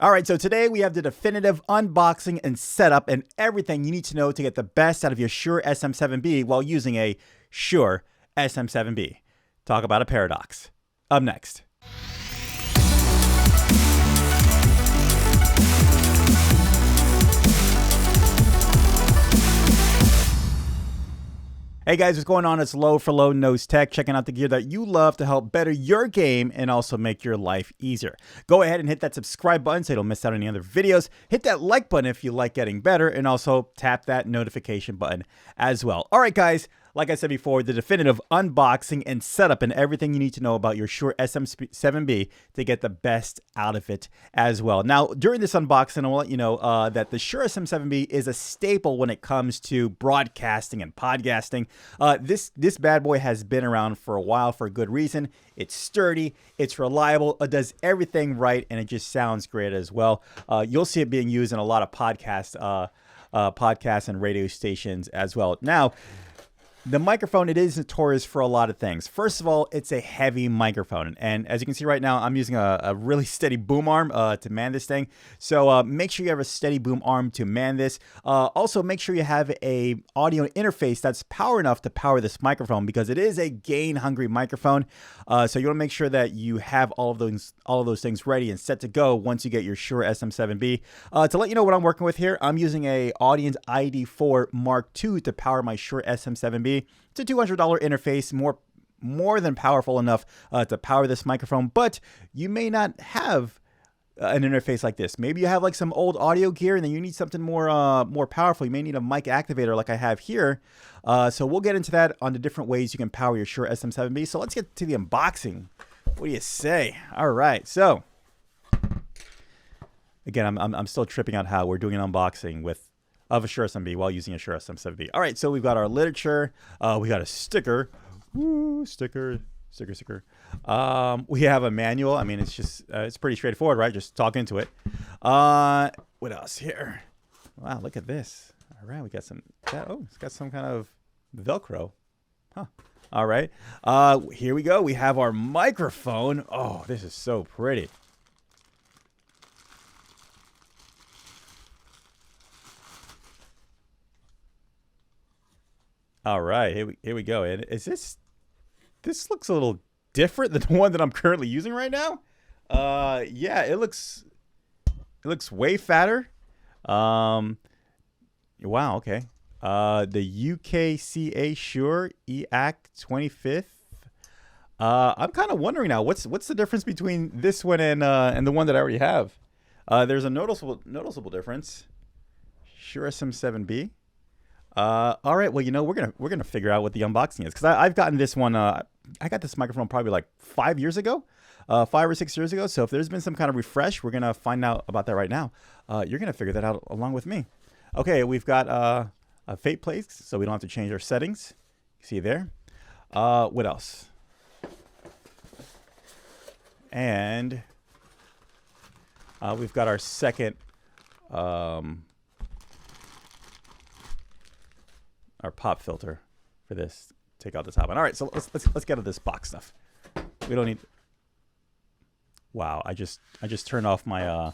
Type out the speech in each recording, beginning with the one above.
All right, so today we have the definitive unboxing and setup and everything you need to know to get the best out of your Shure SM7B while using a Shure SM7B. Talk about a paradox. Up next. Hey guys, what's going on? It's Low for Low Nose Tech, checking out the gear that you love to help better your game and also make your life easier. Go ahead and hit that subscribe button so you don't miss out on any other videos. Hit that like button if you like getting better, and also tap that notification button as well. All right, guys. Like I said before, the definitive unboxing and setup and everything you need to know about your Shure SM7B to get the best out of it as well. Now, during this unboxing, I will let you know that the Shure SM7B is a staple when it comes to broadcasting and podcasting. This bad boy has been around for a while for a good reason. It's sturdy, it's reliable, it does everything right, and it just sounds great as well. You'll see it being used in a lot of podcasts and radio stations as well. Now, the microphone, it is notorious for a lot of things. First of all, it's a heavy microphone. And as you can see right now, I'm using a really steady boom arm to man this thing. So make sure you have a steady boom arm to man this. Also, make sure you have a audio interface that's power enough to power this microphone, because it is a gain-hungry microphone. So you want to make sure that you have all of those things ready and set to go once you get your Shure SM7B. To let you know what I'm working with here, I'm using a Audience ID4 Mark II to power my Shure SM7B. It's a $200 interface, more than powerful enough to power this microphone, but you may not have an interface like this. Maybe you have like some old audio gear and then you need something more powerful. You may need a mic activator like I have here. So we'll get into that on the different ways you can power your Shure SM7B. So let's get to the unboxing. What do you say? All right. So again, I'm still tripping out how we're doing an unboxing of a Shure SM7B while using a Shure SM7B. All right, so we've got our literature. We got a sticker. Woo, sticker. We have a manual. I mean, it's just, it's pretty straightforward, right? Just talk into it. What else here? Wow, look at this. All right, we got some, it's got some kind of Velcro. Huh. All right. Here we go. We have our microphone. Oh, this is so pretty. All right, here we go. And is this looks a little different than the one that I'm currently using right now? Yeah, it looks way fatter. Wow, okay. The UKCA Shure EAC 25th. I'm kind of wondering now, what's the difference between this one and the one that I already have? There's a noticeable difference. Shure SM7B. All right, well, you know, we're gonna figure out what the unboxing is, because I've gotten this one. I got this microphone probably like 5 years ago, 5 or 6 years ago. So if there's been some kind of refresh, we're gonna find out about that right now. You're gonna figure that out along with me. Okay, we've got a fade place, so we don't have to change our settings. See there? What else? And we've got our second. Our pop filter for this. Take out the top one. All right, so let's get to this box stuff. We don't need. Wow, I just turned off my.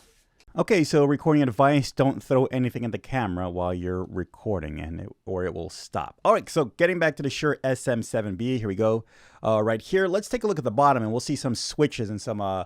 Okay, so recording a device. Don't throw anything in the camera while you're recording, or it will stop. All right, so getting back to the Shure SM7B. Here we go. Right here, let's take a look at the bottom, and we'll see some switches and some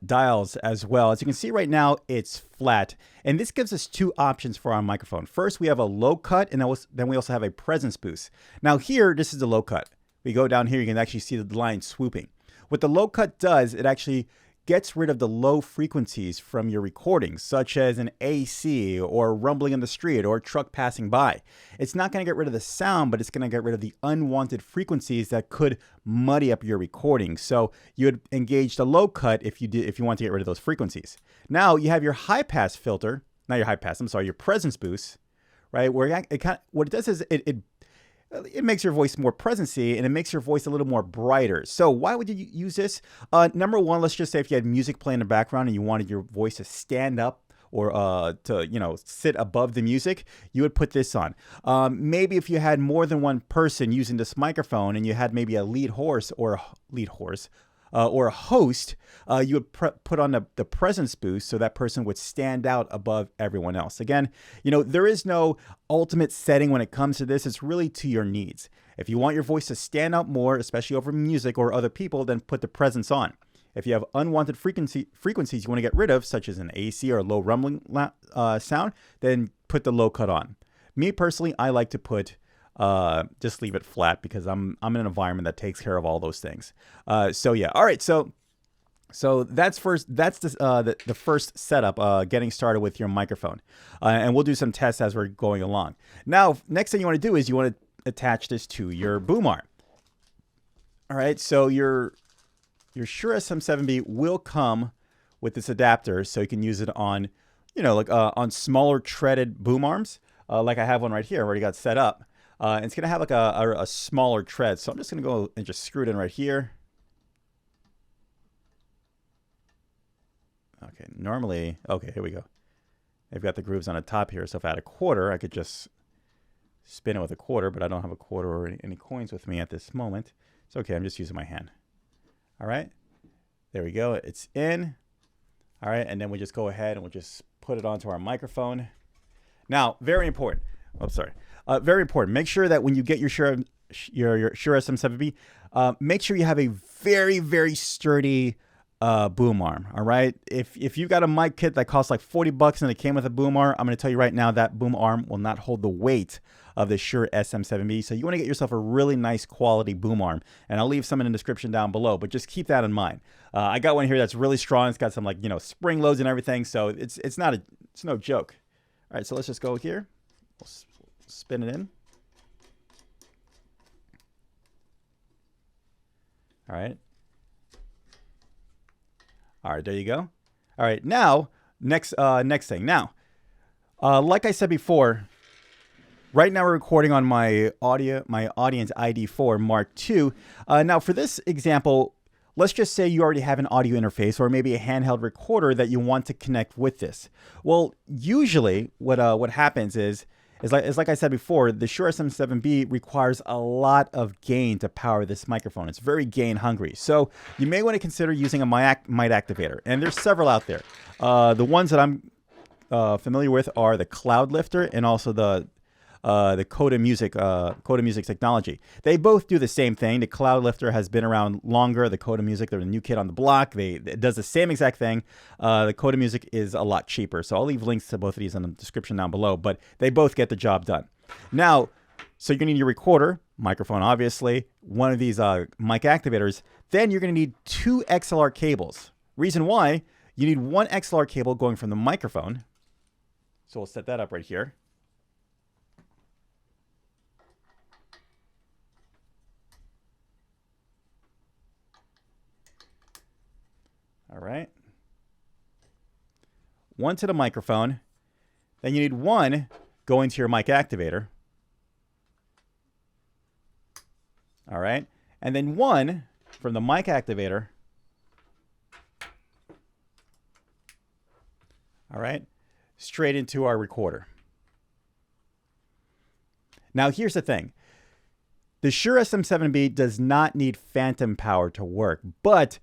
dials as well. As you can see right now, it's flat, and this gives us two options for our microphone. First, we have a low cut, and then we also have a presence boost. Now here, this is the low cut. We go down here, you can actually see the line swooping. What the low cut does, it actually gets rid of the low frequencies from your recordings, such as an AC or rumbling in the street or a truck passing by. It's not going to get rid of the sound, but it's going to get rid of the unwanted frequencies that could muddy up your recording. So you would engage the low cut if you want to get rid of those frequencies. Now you have your high pass filter, not your high pass, I'm sorry, your presence boost, right? Where what it does is it makes your voice more presency, and it makes your voice a little more brighter. So why would you use this? Number one, let's just say if you had music playing in the background and you wanted your voice to stand up or to sit above the music, you would put this on. Maybe if you had more than one person using this microphone and you had maybe a lead horse, or a host, you would put on the presence boost so that person would stand out above everyone else. Again, there is no ultimate setting when it comes to this. It's really to your needs. If you want your voice to stand out more, especially over music or other people, then put the presence on. If you have unwanted frequencies you want to get rid of, such as an AC or a low rumbling sound, then put the low cut on. Me personally, I like to put just leave it flat because I'm in an environment that takes care of all those things. So yeah, all right. So that's the first setup, getting started with your microphone, and we'll do some tests as we're going along. Now, next thing you want to do is you want to attach this to your boom arm. All right, so your Shure SM7B will come with this adapter, so you can use it on, on smaller treaded boom arms, like I have one right here. I've already got set up. And it's gonna have like a smaller tread, so I'm just gonna go and just screw it in right here. Okay, normally, okay, here we go. They've got the grooves on the top here, so if I had a quarter, I could just spin it with a quarter, but I don't have a quarter or any coins with me at this moment. It's okay, I'm just using my hand. All right, there we go, it's in. All right, and then we just go ahead and we'll just put it onto our microphone. Now, very important. Oh, sorry. Very important. Make sure that when you get your Shure SM7B, make sure you have a very, very sturdy boom arm. All right. If you've got a mic kit that costs like $40 and it came with a boom arm, I'm going to tell you right now that boom arm will not hold the weight of the Shure SM7B. So you want to get yourself a really nice quality boom arm, and I'll leave some in the description down below. But just keep that in mind. I got one here that's really strong. It's got some spring loads and everything, so it's no joke. All right. So let's just go here. We'll spin it in. All right. All right, there you go. All right, now, next thing. Now, like I said before, right now we're recording on my Audience ID4 Mark II. Now, for this example, let's just say you already have an audio interface or maybe a handheld recorder that you want to connect with this. Well, usually what happens is like I said before, the Shure SM7B requires a lot of gain to power this microphone. It's very gain hungry. So you may want to consider using a mic activator. And there's several out there. The ones that I'm familiar with are the Cloud Lifter and also the Coda Music technology. They both do the same thing. The Cloud Lifter has been around longer. The Coda Music, they're the new kid on the block. It does the same exact thing. The Coda Music is a lot cheaper. So I'll leave links to both of these in the description down below, but they both get the job done. Now, so you're gonna need your recorder, microphone, obviously, one of these mic activators. Then you're gonna need 2 XLR cables. Reason why, you need 1 XLR cable going from the microphone. So we'll set that up right here. All right. 1 to the microphone. Then you need 1 going to your mic activator. All right. And then 1 from the mic activator. All right. Straight into our recorder. Now, here's the thing. The Shure SM7B does not need phantom power to work, but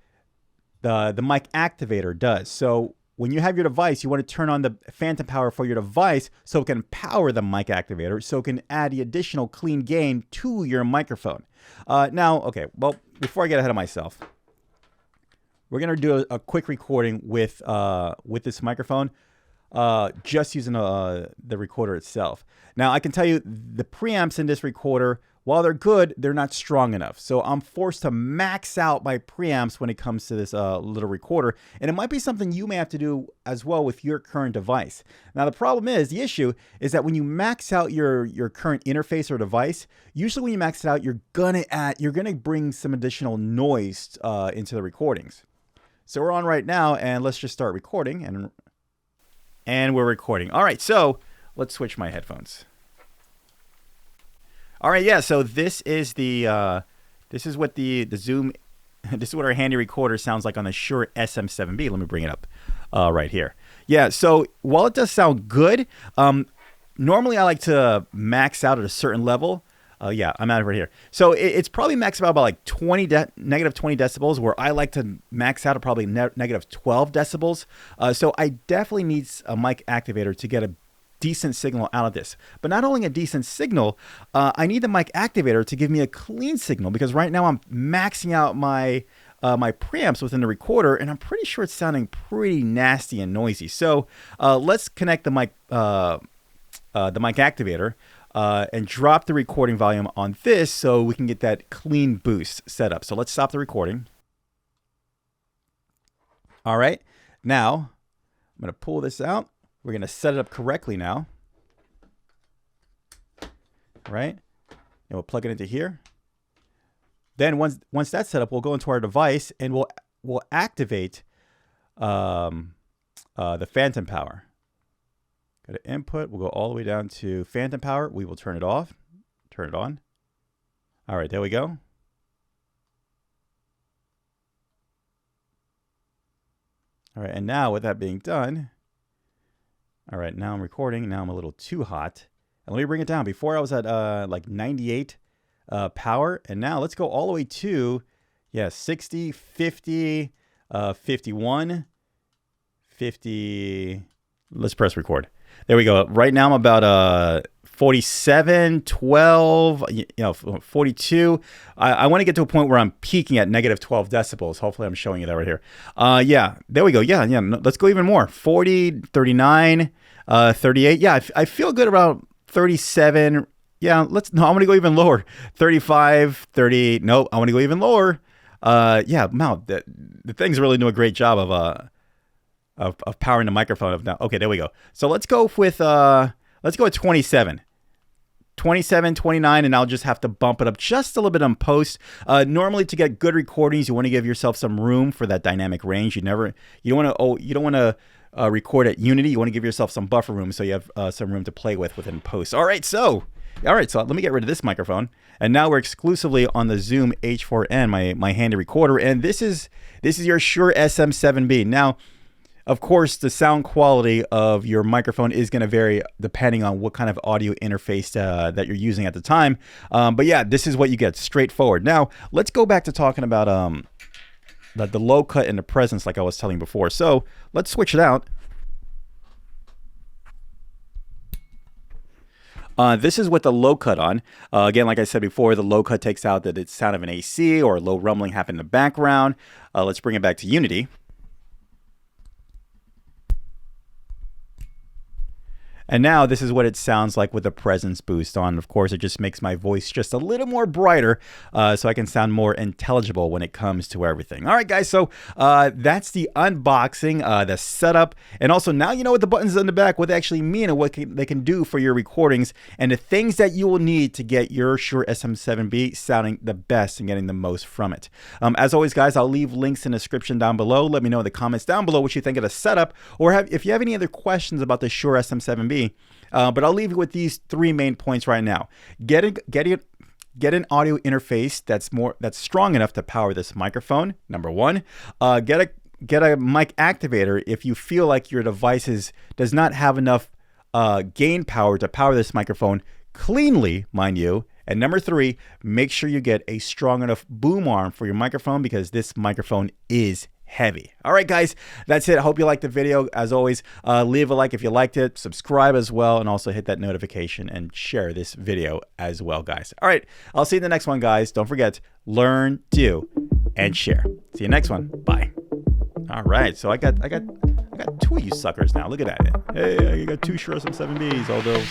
the mic activator does. So when you have your device, you want to turn on the phantom power for your device so it can power the mic activator, so it can add the additional clean gain to your microphone. Now, okay, well, before I get ahead of myself, we're going to do a quick recording with this microphone, just using the recorder itself. Now, I can tell you the preamps in this recorder, while they're good, they're not strong enough. So I'm forced to max out my preamps when it comes to this little recorder. And it might be something you may have to do as well with your current device. Now, the problem is, the issue is that when you max out your current interface or device, usually when you max it out, you're gonna bring some additional noise into the recordings. So we're on right now, and let's just start recording. And we're recording. All right, so let's switch my headphones. All right, yeah. So this is this is what the Zoom, this is what our handy recorder sounds like on the Shure SM7B. Let me bring it up right here. Yeah. So while it does sound good, normally I like to max out at a certain level. Yeah, I'm out of here. So it's probably maxed out about like negative 20 decibels, where I like to max out at probably negative 12 decibels. So I definitely need a mic activator to get a decent signal out of this. But not only a decent signal, I need the mic activator to give me a clean signal, because right now I'm maxing out my my preamps within the recorder, and I'm pretty sure it's sounding pretty nasty and noisy. So let's connect the mic activator and drop the recording volume on this so we can get that clean boost set up. So let's stop the recording. All right, now I'm going to pull this out. We're going to set it up correctly now. All right, and we'll plug it into here. Then once that's set up, we'll go into our device and we'll activate the phantom power. Go to input. We'll go all the way down to phantom power. We will turn it off. Turn it on. All right, there we go. All right, and now with that being done, all right, now I'm recording. Now I'm a little too hot. And let me bring it down. Before I was at like 98 power, and now let's go all the way to 60, 50, 51, 50. Let's press record. There we go. Right now I'm about 47, 12, 42. I want to get to a point where I'm peaking at negative 12 decibels. Hopefully I'm showing you that right here. Yeah, there we go. Yeah, let's go even more. 40, 39, 38. Yeah, I feel good about 37. Yeah, I'm going to go even lower. 35, 30. Nope, I want to go even lower. Yeah, wow, the thing's really doing a great job of powering the microphone. Now, okay, there we go. So let's go with 27. 27, 29, and I'll just have to bump it up just a little bit on post. Normally, to get good recordings, you want to give yourself some room for that dynamic range. You don't want to record at Unity. You want to give yourself some buffer room so you have some room to play with within post. All right, so let me get rid of this microphone, and now we're exclusively on the Zoom H4n, my handy recorder, and this is your Shure SM7B. Now, of course, the sound quality of your microphone is going to vary depending on what kind of audio interface that you're using at the time. But yeah, this is what you get, straightforward. Now, let's go back to talking about the low cut and the presence like I was telling you before. So let's switch it out. This is with the low cut on. Again, like I said before, the low cut takes out the sound of an AC or a low rumbling happening in the background. Let's bring it back to Unity. And now this is what it sounds like with the presence boost on. Of course, it just makes my voice just a little more brighter so I can sound more intelligible when it comes to everything. All right, guys, so that's the unboxing, the setup, and also now you know what the buttons on the back, what they actually mean and what they can do for your recordings, and the things that you will need to get your Shure SM7B sounding the best and getting the most from it. As always, guys, I'll leave links in the description down below. Let me know in the comments down below what you think of the setup, or if you have any other questions about the Shure SM7B. But I'll leave you with these three main points right now. Get an audio interface that's strong enough to power this microphone. Number one, get a mic activator if you feel like your device does not have enough gain power to power this microphone cleanly, mind you. And number three, make sure you get a strong enough boom arm for your microphone, because this microphone is heavy. All right, guys, that's it. I hope you liked the video. As always, leave a like if you liked it, subscribe as well, and also hit that notification and share this video as well, guys. All right, I'll see you in the next one, guys. Don't forget, learn, do, and share. See you next one. Bye. All right, so I got two of you suckers now. Look at that. Hey, I got two Shure SM7Bs, although